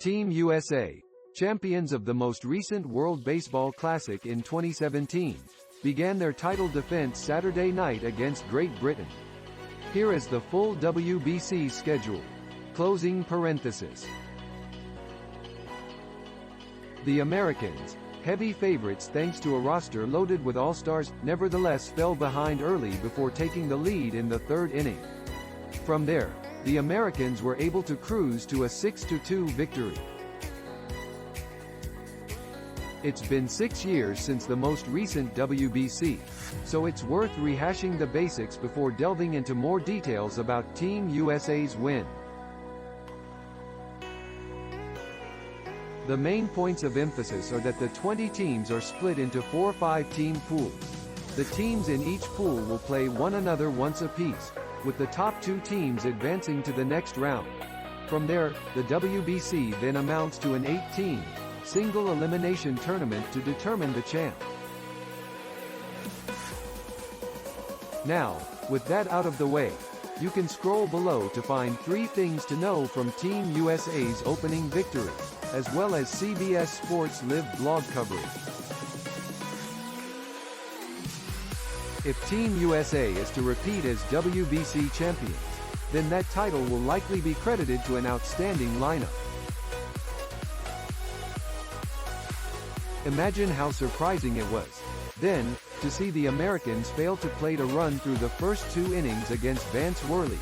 Team USA, champions of the most recent World Baseball Classic in 2017, began their title defense Saturday night against Great Britain. Here is the full WBC schedule. Closing parenthesis. The Americans, heavy favorites thanks to a roster loaded with all-stars, nevertheless fell behind early before taking the lead in the third inning. From there, the Americans were able to cruise to a 6-2 victory. It's been 6 years since the most recent WBC, so it's worth rehashing the basics before delving into more details about Team USA's win. The main points of emphasis are that the 20 teams are split into 4 5-team pools. The teams in each pool will play one another once apiece, with the top 2 teams advancing to the next round. From there, the WBC then amounts to an 8-team, single-elimination tournament to determine the champ. Now, with that out of the way, you can scroll below to find 3 things to know from Team USA's opening victory, as well as CBS Sports live blog coverage. If Team USA is to repeat as WBC champions, then that title will likely be credited to an outstanding lineup. Imagine how surprising it was, then, to see the Americans fail to plate a run through the first 2 innings against Vance Worley,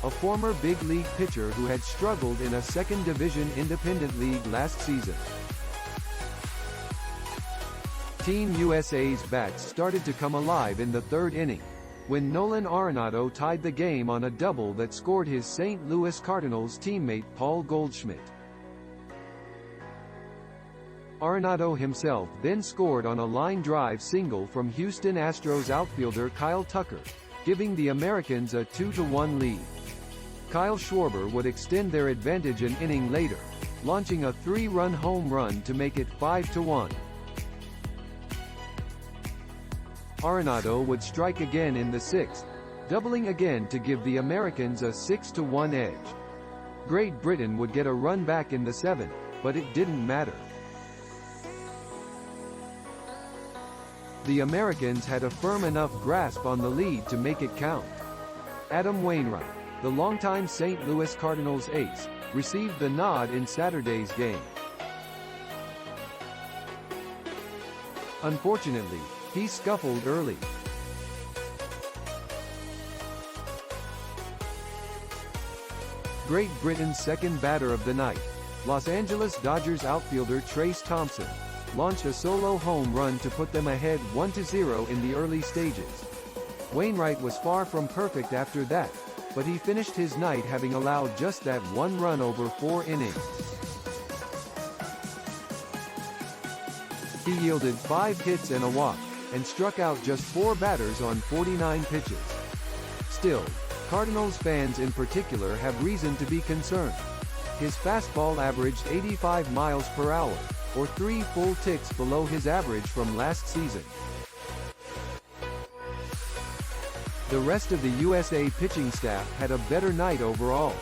a former big league pitcher who had struggled in a second division independent league last season. Team USA's bats started to come alive in the third inning, when Nolan Arenado tied the game on a double that scored his St. Louis Cardinals teammate Paul Goldschmidt. Arenado himself then scored on a line drive single from Houston Astros outfielder Kyle Tucker, giving the Americans a 2-1 lead. Kyle Schwarber would extend their advantage an inning later, launching a 3-run home run to make it 5-1. Arenado would strike again in the 6th, doubling again to give the Americans a 6-1 edge. Great Britain would get a run back in the 7th, but it didn't matter. The Americans had a firm enough grasp on the lead to make it count. Adam Wainwright, the longtime St. Louis Cardinals ace, received the nod in Saturday's game. Unfortunately, he scuffled early. Great Britain's second batter of the night, Los Angeles Dodgers outfielder Trayce Thompson, launched a solo home run to put them ahead 1-0 in the early stages. Wainwright was far from perfect after that, but he finished his night having allowed just that 1 run over 4 innings. He yielded 5 hits and a walk, and struck out just 4 batters on 49 pitches. Still, Cardinals fans in particular have reason to be concerned. His fastball averaged 85 miles per hour, or 3 full ticks below his average from last season. The rest of the USA pitching staff had a better night overall.